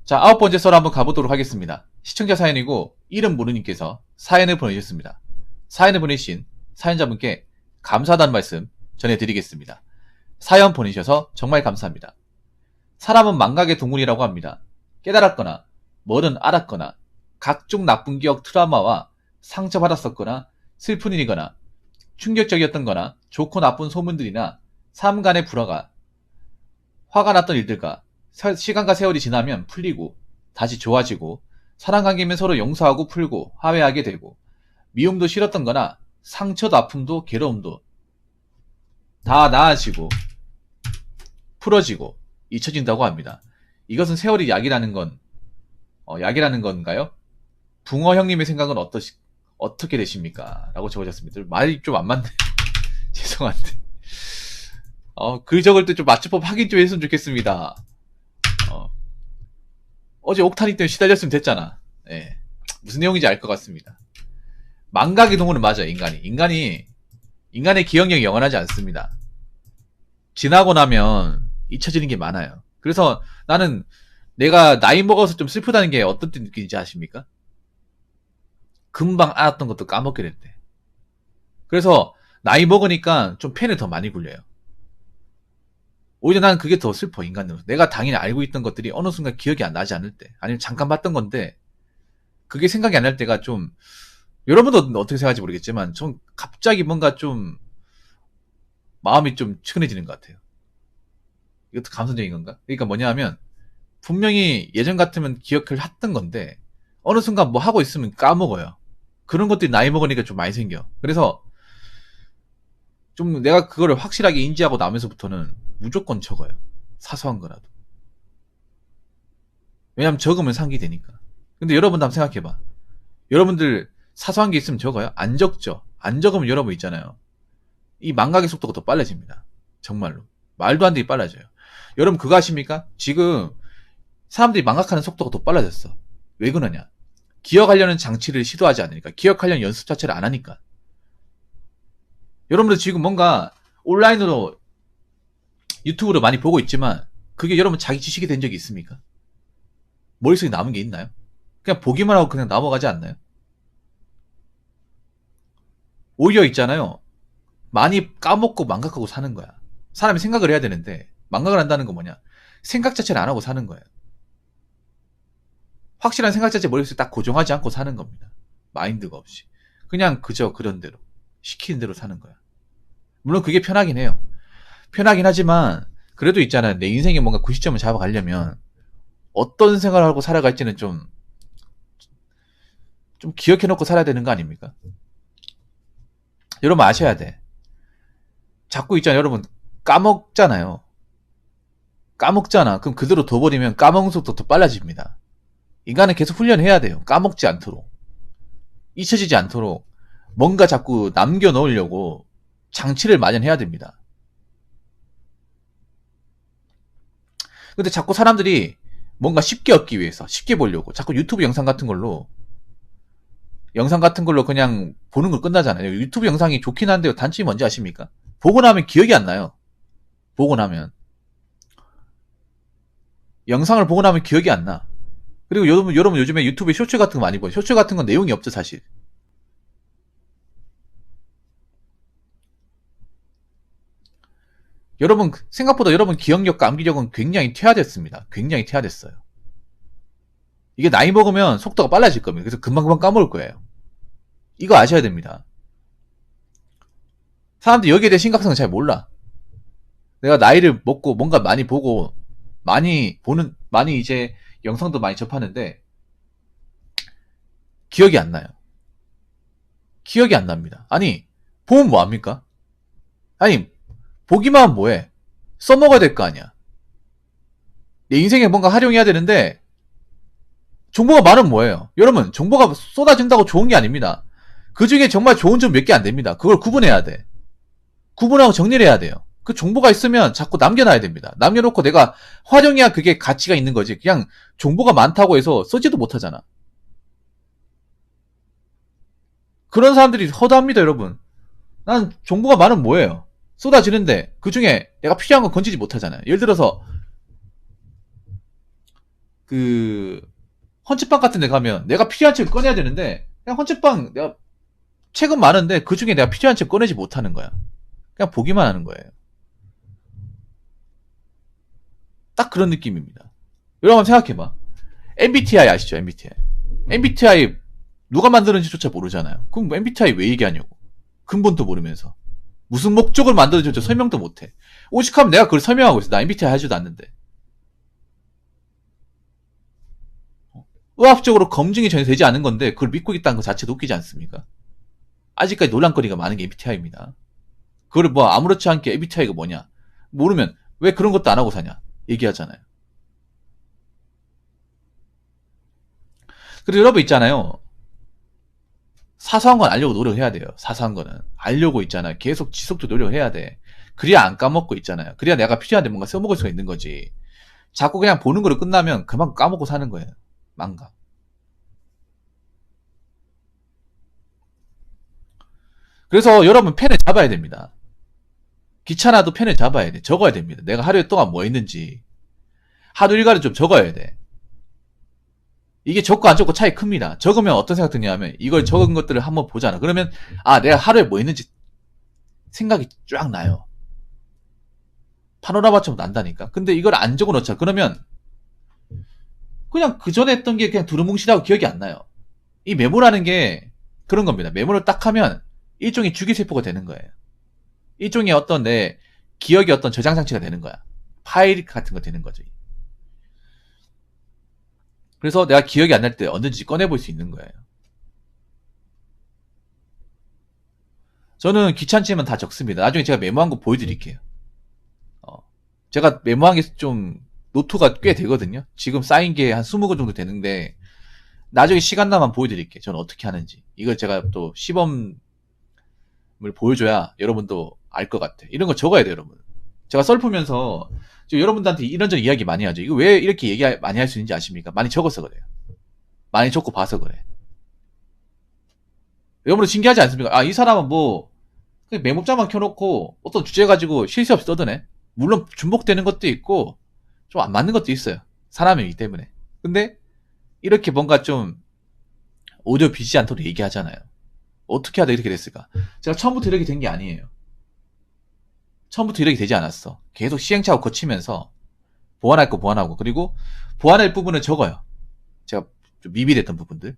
자, 9번째 썰 한번 가보도록 하겠습니다. 시청자 사연이고 이름 모르님께서 사연을 보내주셨습니다. 사연을 보내신 사연자분께 감사하다는 말씀 전해드리겠습니다. 사연 보내주셔서 정말 감사합니다. 사람은 망각의 동물이라고 합니다. 깨달았거나 뭐든 알았거나 각종 나쁜 기억 트라우마와 상처받았었거나 슬픈 일이거나 충격적이었던 거나 좋고 나쁜 소문들이나 삶 간의 불화가 화가 났던 일들과 시간과 세월이 지나면 풀리고 다시 좋아지고 사랑관계면 서로 용서하고 풀고 화해하게 되고 미움도 싫었던 거나 상처도 아픔도 괴로움도 다 나아지고 풀어지고 잊혀진다고 합니다. 이것은 세월이 약이라는 건가요? 붕어 형님의 생각은 어떻게 되십니까? 라고 적어졌습니다. 말이 좀 안 맞네. 죄송한데. 글 적을 때 좀 맞춤법 확인 좀 했으면 좋겠습니다. 어제 옥탄이 때문에 시달렸으면 됐잖아. 예. 무슨 내용인지 알 것 같습니다. 망각의 동물은 맞아요, 인간의 기억력이 영원하지 않습니다. 지나고 나면 잊혀지는 게 많아요. 그래서 나는 내가 나이 먹어서 좀 슬프다는 게 어떤 느낌인지 아십니까? 금방 알았던 것도 까먹게 됐대. 그래서 나이 먹으니까 좀 펜을 더 많이 굴려요. 오히려 나는 그게 더 슬퍼, 인간으로. 내가 당연히 알고 있던 것들이 어느 순간 기억이 안 나지 않을 때, 아니면 잠깐 봤던 건데, 그게 생각이 안 날 때가 좀, 여러분도 어떻게 생각할지 모르겠지만, 좀 갑자기 뭔가 좀, 마음이 좀 측은해지는 것 같아요. 이것도 감성적인 건가? 그러니까 뭐냐 하면, 분명히 예전 같으면 기억을 했던 건데, 어느 순간 뭐 하고 있으면 까먹어요. 그런 것들이 나이 먹으니까 좀 많이 생겨. 그래서, 좀 내가 그거를 확실하게 인지하고 나면서부터는 무조건 적어요. 사소한 거라도. 왜냐면 적으면 상기되니까. 근데 여러분도 한번 생각해봐. 여러분들 사소한 게 있으면 적어요? 안 적죠? 안 적으면 여러분 있잖아요. 이 망각의 속도가 더 빨라집니다. 정말로. 말도 안 되게 빨라져요. 여러분 그거 아십니까? 지금 사람들이 망각하는 속도가 더 빨라졌어. 왜 그러냐? 기억하려는 장치를 시도하지 않으니까. 기억하려는 연습 자체를 안 하니까. 여러분들 지금 뭔가 온라인으로 유튜브로 많이 보고 있지만 그게 여러분 자기 지식이 된 적이 있습니까? 머릿속에 남은 게 있나요? 그냥 보기만 하고 그냥 넘어가지 않나요? 오히려 있잖아요. 많이 까먹고 망각하고 사는 거야. 사람이 생각을 해야 되는데 망각을 한다는 건 뭐냐? 생각 자체를 안 하고 사는 거예요. 확실한 생각 자체 머릿속에 딱 고정하지 않고 사는 겁니다. 마인드가 없이. 그냥 그저 그런 대로 시키는 대로 사는 거야. 물론 그게 편하긴 해요. 편하긴 하지만 그래도 있잖아요. 내 인생에 뭔가 90점을 잡아가려면 어떤 생활을 하고 살아갈지는 좀 기억해놓고 살아야 되는 거 아닙니까? 여러분 아셔야 돼. 자꾸 있잖아요. 여러분 까먹잖아요. 까먹잖아. 그럼 그대로 둬버리면 까먹는 속도 더 빨라집니다. 인간은 계속 훈련해야 돼요. 까먹지 않도록. 잊혀지지 않도록 뭔가 자꾸 남겨놓으려고 장치를 마련해야 됩니다. 근데 자꾸 사람들이 뭔가 쉽게 얻기 위해서, 쉽게 보려고 자꾸 유튜브 영상 같은 걸로 그냥 보는 걸 끝나잖아요. 유튜브 영상이 좋긴 한데 단점이 뭔지 아십니까? 보고 나면 기억이 안 나요. 보고 나면. 영상을 보고 나면 기억이 안 나. 그리고 여러분 요즘에 유튜브에 쇼츠 같은 거 많이 봐요. 쇼츠 같은 건 내용이 없죠, 사실. 여러분, 생각보다 여러분 기억력과 암기력은 굉장히 퇴화됐습니다. 굉장히 퇴화됐어요. 이게 나이 먹으면 속도가 빨라질 겁니다. 그래서 금방 까먹을 거예요. 이거 아셔야 됩니다. 사람들이 여기에 대해 심각성을 잘 몰라. 내가 나이를 먹고 뭔가 많이 보고 많이 이제 영상도 많이 접하는데 기억이 안 나요. 기억이 안 납니다. 아니, 보면 뭐합니까? 아니, 보기만 하면 뭐해? 써먹어야 될 거 아니야. 내 인생에 뭔가 활용해야 되는데 정보가 많으면 뭐예요? 여러분, 정보가 쏟아진다고 좋은 게 아닙니다. 그 중에 정말 좋은 점 몇 개 안 됩니다. 그걸 구분해야 돼. 구분하고 정리를 해야 돼요. 그 정보가 있으면 자꾸 남겨놔야 됩니다. 남겨놓고 내가 활용해야 그게 가치가 있는 거지. 그냥 정보가 많다고 해서 쓰지도 못하잖아. 그런 사람들이 허다합니다, 여러분. 난 정보가 많으면 뭐예요? 쏟아지는데 그 중에 내가 필요한 건 건지지 못하잖아요. 예를 들어서 그 헌책방 같은 데 가면 내가 필요한 책 꺼내야 되는데 그냥 헌책방 내가 책은 많은데 그 중에 내가 필요한 책 꺼내지 못하는 거야. 그냥 보기만 하는 거예요. 딱 그런 느낌입니다. 여러분 생각해봐. MBTI 아시죠? MBTI 누가 만드는지조차 모르잖아요. 그럼 MBTI 왜 얘기하냐고. 근본도 모르면서. 무슨 목적을 만들어줄지 설명도 못해. 오직하면 내가 그걸 설명하고 있어. 나 MBTI 하지도 않는데. 의학적으로 검증이 전혀 되지 않은 건데 그걸 믿고 있다는 것 자체도 웃기지 않습니까? 아직까지 논란거리가 많은 게 MBTI입니다. 그걸 뭐 아무렇지 않게 MBTI가 뭐냐 모르면 왜 그런 것도 안 하고 사냐 얘기하잖아요. 그리고 여러분 있잖아요. 사소한 건 알려고 노력해야 돼요. 사소한 거는 알려고 있잖아요. 계속 지속도 노력해야 돼. 그래야 안 까먹고 있잖아요. 그래야 내가 필요한데 뭔가 써먹을 수가 있는 거지. 자꾸 그냥 보는 거로 끝나면 그만 까먹고 사는 거예요. 망가. 그래서 여러분 펜을 잡아야 됩니다. 귀찮아도 펜을 잡아야 돼. 적어야 됩니다. 내가 하루 동안 뭐 했는지. 하루 일과를 좀 적어야 돼. 이게 적고 안 적고 차이 큽니다. 적으면 어떤 생각 드냐면 이걸 적은 것들을 한번 보잖아. 그러면 아 내가 하루에 뭐 했는지 생각이 쫙 나요. 파노라마처럼 난다니까. 근데 이걸 안 적어 놓자. 그러면 그냥 그 전에 했던 게 그냥 두루뭉실하고 기억이 안 나요. 이 메모라는 게 그런 겁니다. 메모를 딱 하면 일종의 주기세포가 되는 거예요. 일종의 어떤 내 기억의 어떤 저장 장치가 되는 거야. 파일 같은 거 되는 거죠. 그래서 내가 기억이 안 날 때 언제든지 꺼내볼 수 있는 거예요. 저는 귀찮지만 다 적습니다. 나중에 제가 메모한 거 보여드릴게요. 제가 메모한 게 좀 노트가 꽤 되거든요. 지금 쌓인 게 한 20거 정도 되는데 나중에 시간 나면 보여드릴게요. 저는 어떻게 하는지. 이걸 제가 또 시범을 보여줘야 여러분도 알 것 같아. 이런 거 적어야 돼요, 여러분. 제가 썰 풀면서 여러분들한테 이런저런 이야기 많이 하죠. 이거 왜 이렇게 얘기 많이 할 수 있는지 아십니까? 많이 적어서 그래요. 많이 적고 봐서 그래. 여러분 신기하지 않습니까? 아, 이 사람은 뭐 그냥 메모장만 켜놓고 어떤 주제 가지고 쉴 새 없이 떠드네. 물론 중복되는 것도 있고 좀 안 맞는 것도 있어요. 사람이기 때문에. 근데 이렇게 뭔가 좀 오디오 비지 않도록 얘기하잖아요. 어떻게 하다 이렇게 됐을까? 제가 처음부터 이렇게 된 게 아니에요. 처음부터 이렇게 되지 않았어. 계속 시행착오 거치면서 보완할 거 보완하고 그리고 보완할 부분을 적어요. 제가 좀 미비됐던 부분들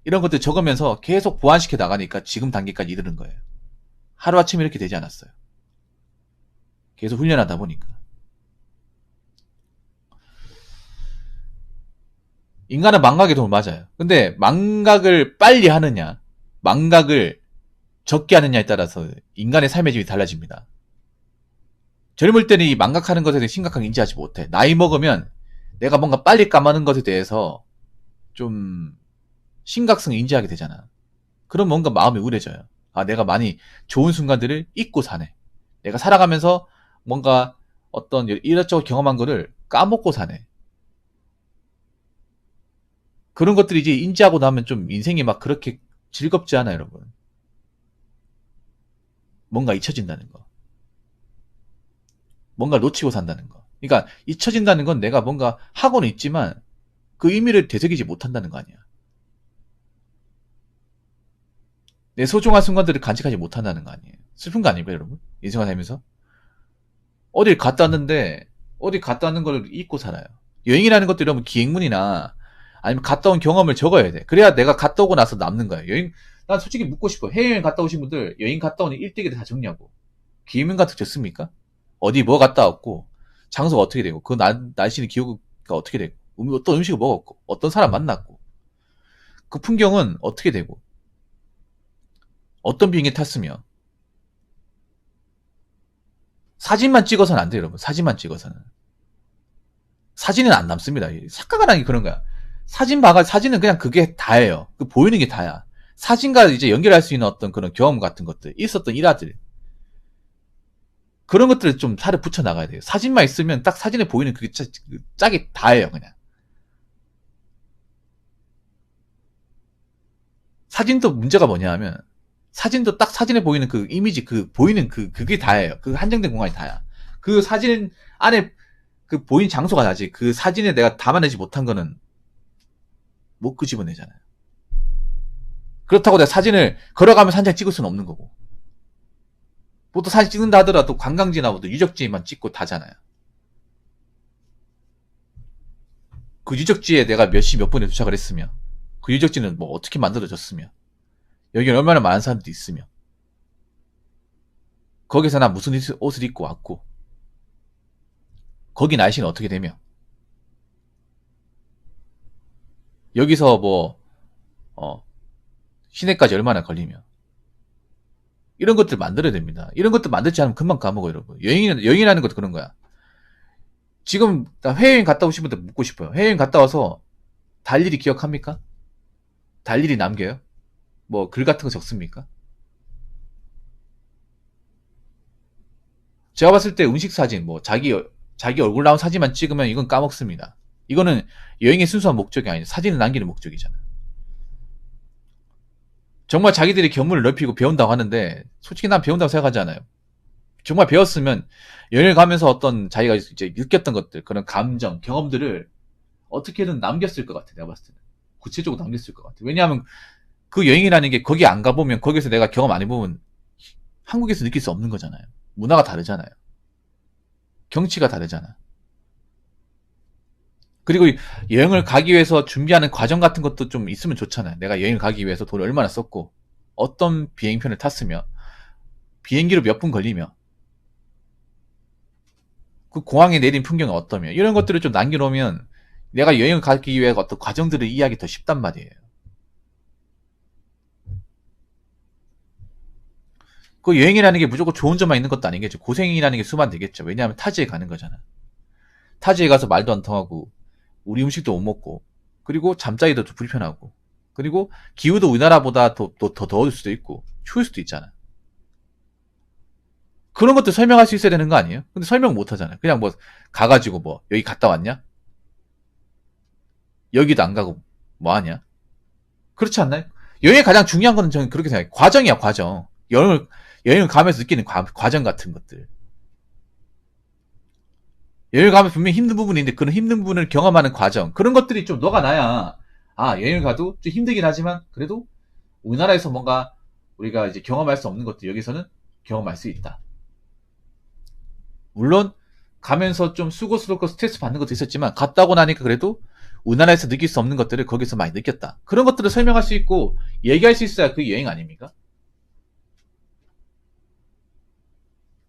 이런 것들 적으면서 계속 보완시켜 나가니까 지금 단계까지 이르는 거예요. 하루아침에 이렇게 되지 않았어요. 계속 훈련하다 보니까. 인간은 망각의 도움을 맞아요. 근데 망각을 빨리 하느냐 망각을 적게 하느냐에 따라서 인간의 삶의 질이 달라집니다. 젊을 때는 이 망각하는 것에 대해 심각하게 인지하지 못해. 나이 먹으면 내가 뭔가 빨리 까마는 것에 대해서 좀 심각성을 인지하게 되잖아. 그럼 뭔가 마음이 우울해져요. 아, 내가 많이 좋은 순간들을 잊고 사네. 내가 살아가면서 뭔가 어떤 이것저것 경험한 거를 까먹고 사네. 그런 것들이 이제 인지하고 나면 좀 인생이 막 그렇게 즐겁지 않아요, 여러분. 뭔가 잊혀진다는 거. 뭔가 놓치고 산다는 거. 그러니까 잊혀진다는 건 내가 뭔가 하고는 있지만 그 의미를 되새기지 못한다는 거 아니야. 내 소중한 순간들을 간직하지 못한다는 거 아니에요. 슬픈 거 아닙니까, 여러분? 인생을 살면서? 어딜 갔다 왔는데 어디 갔다 왔는 걸 잊고 살아요. 여행이라는 것도 여러분 기행문이나 아니면 갔다 온 경험을 적어야 돼. 그래야 내가 갔다 오고 나서 남는 거야. 여행, 난 솔직히 묻고 싶어. 해외여행 갔다 오신 분들 여행 갔다 오는 일대기를 다 적냐고. 기행문 같은 거 적습니까? 어디 뭐 갔다 왔고 장소가 어떻게 되고 그 날씨는 기후가 어떻게 되고 어떤 음식을 먹었고 어떤 사람 만났고 그 풍경은 어떻게 되고 어떤 비행기 탔으며 사진만 찍어서는 안 돼요, 여러분. 사진만 찍어서는 사진은 안 남습니다. 착각을 하는 게 그런 거야. 사진은 그냥 그게 다예요. 그 보이는 게 다야. 사진과 이제 연결할 수 있는 어떤 그런 경험 같은 것들, 있었던 일화들, 그런 것들을 좀 살을 붙여 나가야 돼요. 사진만 있으면 딱 사진에 보이는 그게 짝이 다예요, 그냥. 사진도 문제가 뭐냐 하면, 사진도 딱 사진에 보이는 그 이미지, 그 보이는 그게 다예요. 그 한정된 공간이 다야. 그 사진 안에 그 보인 장소가 나지. 그 사진에 내가 담아내지 못한 거는 못 끄집어내잖아요. 그렇다고 내가 사진을 걸어가면서 한 장 찍을 수는 없는 거고. 보통 사진 찍는다 하더라도 관광지나 유적지만 찍고 다잖아요. 그 유적지에 내가 몇 시 몇 분에 도착을 했으며, 그 유적지는 뭐 어떻게 만들어졌으며, 여기는 얼마나 많은 사람들이 있으며, 거기서 나 무슨 옷을 입고 왔고, 거기 날씨는 어떻게 되며, 여기서 시내까지 얼마나 걸리며, 이런 것들 만들어야 됩니다. 이런 것들 만들지 않으면 금방 까먹어요, 여러분. 여행이라는 것도 그런 거야. 지금 나 해외여행 갔다 오신 분들 묻고 싶어요. 해외여행 갔다 와서 달일이 기억합니까? 달일이 남겨요? 뭐 글 같은 거 적습니까? 제가 봤을 때 음식 사진, 자기 얼굴 나온 사진만 찍으면 이건 까먹습니다. 이거는 여행의 순수한 목적이 아니에요. 사진을 남기는 목적이잖아. 정말 자기들이 견문을 넓히고 배운다고 하는데, 솔직히 난 배운다고 생각하지 않아요. 정말 배웠으면 여행을 가면서 어떤 자기가 이제 느꼈던 것들, 그런 감정, 경험들을 어떻게든 남겼을 것 같아. 내가 봤을 때는 구체적으로 남겼을 것 같아. 왜냐하면 그 여행이라는 게 거기 안 가보면, 거기서 내가 경험 안 해보면 한국에서 느낄 수 없는 거잖아요. 문화가 다르잖아요. 경치가 다르잖아. 그리고 여행을 가기 위해서 준비하는 과정 같은 것도 좀 있으면 좋잖아요. 내가 여행을 가기 위해서 돈을 얼마나 썼고, 어떤 비행편을 탔으며, 비행기로 몇 분 걸리며, 그 공항에 내린 풍경은 어떠며, 이런 것들을 좀 남겨놓으면 내가 여행을 가기 위해 어떤 과정들을 이해하기 더 쉽단 말이에요. 그 여행이라는 게 무조건 좋은 점만 있는 것도 아니겠죠. 고생이라는 게 수만 되겠죠. 왜냐하면 타지에 가는 거잖아. 타지에 가서 말도 안 통하고, 우리 음식도 못 먹고, 그리고 잠자기도 좀 불편하고, 그리고 기후도 우리나라보다 더 더울 수도 있고 추울 수도 있잖아. 그런 것도 설명할 수 있어야 되는 거 아니에요? 근데 설명 못 하잖아요. 그냥 가가지고 여기 갔다 왔냐? 여기도 안 가고 뭐 하냐? 그렇지 않나요? 여행의 가장 중요한 거는 저는 그렇게 생각해요. 과정이야, 과정. 여행을 가면서 느끼는 과정 같은 것들. 여행을 가면 분명히 힘든 부분이 있는데, 그런 힘든 부분을 경험하는 과정, 그런 것들이 좀 녹아나야, 여행을 가도 좀 힘들긴 하지만 그래도 우리나라에서 뭔가 우리가 이제 경험할 수 없는 것들 여기서는 경험할 수 있다. 물론 가면서 좀 수고스럽고 스트레스 받는 것도 있었지만, 갔다 오고 나니까 그래도 우리나라에서 느낄 수 없는 것들을 거기서 많이 느꼈다. 그런 것들을 설명할 수 있고 얘기할 수 있어야 그게 여행 아닙니까?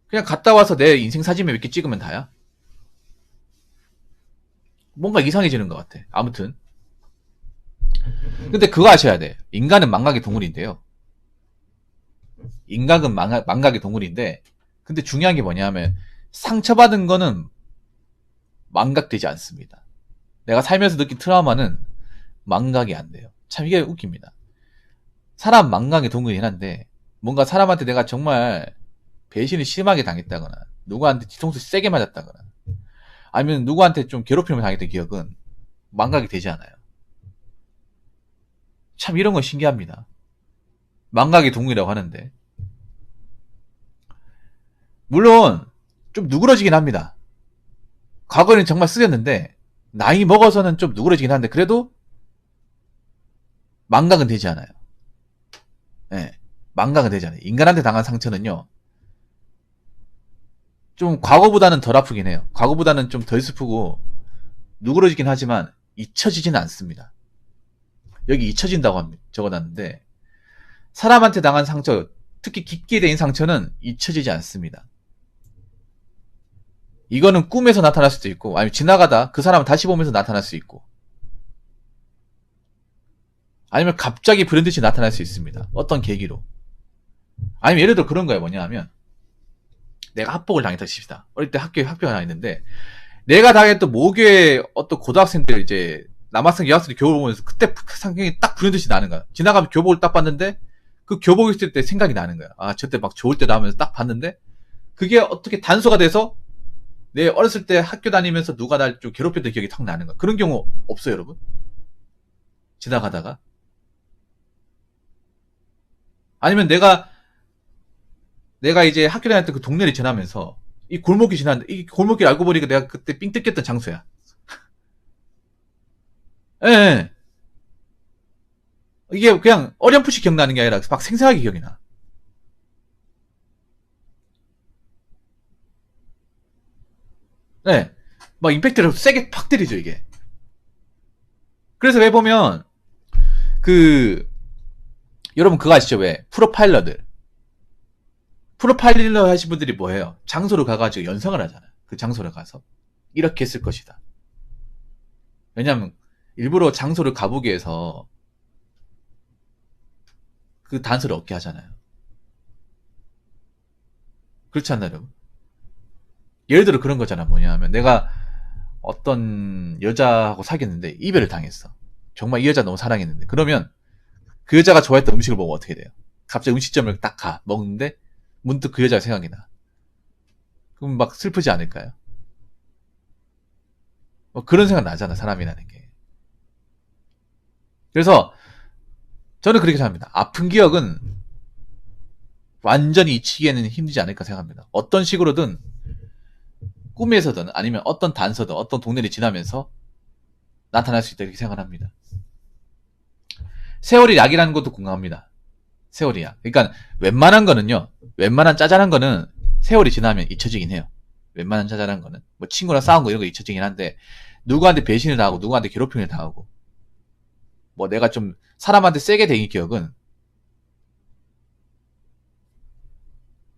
그냥 갔다 와서 내 인생 사진 몇 개 찍으면 다야? 뭔가 이상해지는 것 같아. 아무튼. 근데 그거 아셔야 돼. 인간은 망각의 동물인데요. 인간은 망각의 동물인데, 근데 중요한 게 뭐냐면, 상처받은 거는 망각되지 않습니다. 내가 살면서 느낀 트라우마는 망각이 안 돼요. 참 이게 웃깁니다. 사람 망각의 동물이긴 한데, 뭔가 사람한테 내가 정말 배신을 심하게 당했다거나, 누구한테 뒤통수 세게 맞았다거나, 아니면 누구한테 좀 괴롭힘을 당했던 기억은 망각이 되지 않아요. 참 이런 건 신기합니다. 망각의 동물이라고 하는데, 물론 좀 누그러지긴 합니다. 과거에는 정말 쓰였는데 나이 먹어서는 좀 누그러지긴 한데, 그래도 망각은 되지 않아요. 네, 망각은 되지 않아요. 인간한테 당한 상처는요, 좀 과거보다는 덜 아프긴 해요. 과거보다는 좀 덜 슬프고 누그러지긴 하지만 잊혀지지는 않습니다. 여기 잊혀진다고 적어놨는데, 사람한테 당한 상처, 특히 깊게 된 상처는 잊혀지지 않습니다. 이거는 꿈에서 나타날 수도 있고, 아니면 지나가다 그 사람을 다시 보면서 나타날 수 있고, 아니면 갑자기 불현듯이 나타날 수 있습니다. 어떤 계기로. 아니면 예를 들어 그런 거예요. 뭐냐 하면, 내가 학폭을 당했다 칩시다. 어릴 때 학교에 다녔는데, 내가 당했던 모교의 어떤 고등학생들, 이제 남학생 여학생들 교복을 보면서 그때 상경이 딱 불현듯이 나는 거야. 지나가면 교복을 딱 봤는데, 그 교복 있을 때 생각이 나는 거야. 저때 막 좋을 때다 하면서 딱 봤는데, 그게 어떻게 단서가 돼서 내 어렸을 때 학교 다니면서 누가 날 좀 괴롭혔던 기억이 탁 나는 거야. 그런 경우 없어요, 여러분? 지나가다가. 아니면 내가 이제 학교 다녔던 그 동네를 지나면서 이 골목길 지났는데, 이 골목길 알고 보니까 내가 그때 삥 뜯겼던 장소야. 예, 예. 이게 그냥 어렴풋이 기억나는 게 아니라 막 생생하게 기억이 나. 네. 막 임팩트를 세게 팍 때리죠, 이게. 그래서 왜 보면, 그, 여러분 그거 아시죠? 왜? 프로파일러 하신 분들이 뭐예요? 장소를 가가지고 연상을 하잖아요. 그 장소를 가서. 이렇게 했을 것이다. 왜냐면, 일부러 장소를 가보기 위해서 그 단서를 얻게 하잖아요. 그렇지 않나요, 여러분? 예를 들어 그런 거잖아. 뭐냐 하면, 내가 어떤 여자하고 사귀었는데, 이별을 당했어. 정말 이 여자 너무 사랑했는데. 그러면, 그 여자가 좋아했던 음식을 먹으면 어떻게 돼요? 갑자기 음식점을 딱 가. 먹는데, 문득 그 여자가 생각이 나. 그럼 막 슬프지 않을까요? 뭐 그런 생각 나잖아, 사람이라는 게. 그래서 저는 그렇게 생각합니다. 아픈 기억은 완전히 잊히기에는 힘들지 않을까 생각합니다. 어떤 식으로든 꿈에서든 아니면 어떤 단서든 어떤 동네를 지나면서 나타날 수 있다 이렇게 생각합니다. 세월이 약이라는 것도 공감합니다. 세월이 약. 그러니까 웬만한 거는요. 웬만한 짜잘한 거는 세월이 지나면 잊혀지긴 해요. 웬만한 짜잘한 거는. 뭐 친구랑 싸운 거 이런 거 잊혀지긴 한데 누구한테 배신을 당하고 누구한테 괴롭힘을 당하고 뭐 내가 좀 사람한테 세게 대인 기억은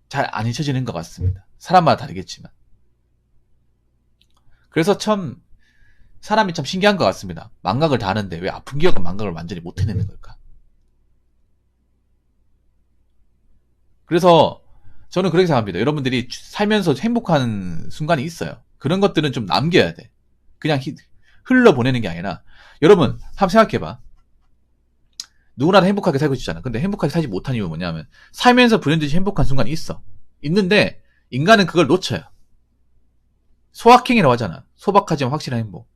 잘 안 잊혀지는 것 같습니다. 사람마다 다르겠지만. 그래서 참 사람이 참 신기한 것 같습니다. 망각을 다 하는데 왜 아픈 기억은 망각을 완전히 못 해내는 걸까? 그래서 저는 그렇게 생각합니다. 여러분들이 살면서 행복한 순간이 있어요. 그런 것들은 좀 남겨야 돼. 그냥 흘러보내는 게 아니라 여러분 한번 생각해봐. 누구나 다 행복하게 살고 싶잖아. 근데 행복하게 살지 못한 이유는 뭐냐면 살면서 불현듯이 행복한 순간이 있어. 있는데 인간은 그걸 놓쳐요. 소확행이라고 하잖아. 소박하지만 확실한 행복.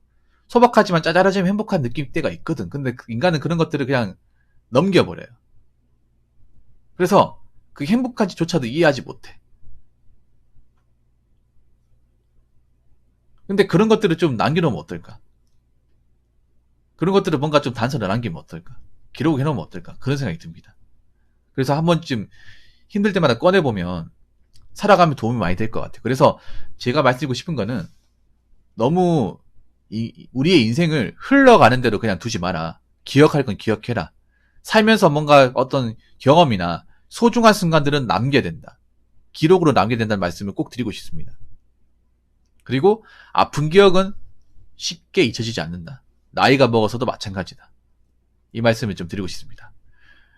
소박하지만 짜잘하지만 행복한 느낌 때가 있거든. 근데 인간은 그런 것들을 그냥 넘겨버려요. 그래서 그 행복까지조차도 이해하지 못해. 근데 그런 것들을 좀 남겨놓으면 어떨까? 그런 것들을 뭔가 좀 단서를 남기면 어떨까? 기록을 해놓으면 어떨까? 그런 생각이 듭니다. 그래서 한 번쯤 힘들 때마다 꺼내보면 살아가면 도움이 많이 될 것 같아요. 그래서 제가 말씀드리고 싶은 거는 너무 우리의 인생을 흘러가는 대로 그냥 두지 마라. 기억할 건 기억해라. 살면서 뭔가 어떤 경험이나 소중한 순간들은 남겨야 된다. 기록으로 남겨야 된다는 말씀을 꼭 드리고 싶습니다. 그리고 아픈 기억은 쉽게 잊혀지지 않는다. 나이가 먹어서도 마찬가지다. 이 말씀을 좀 드리고 싶습니다.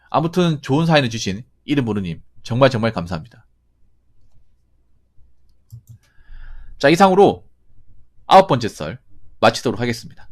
아무튼 좋은 사연을 주신 이름 모르님 정말 정말 감사합니다. 자, 이상으로 9번째 썰 마치도록 하겠습니다.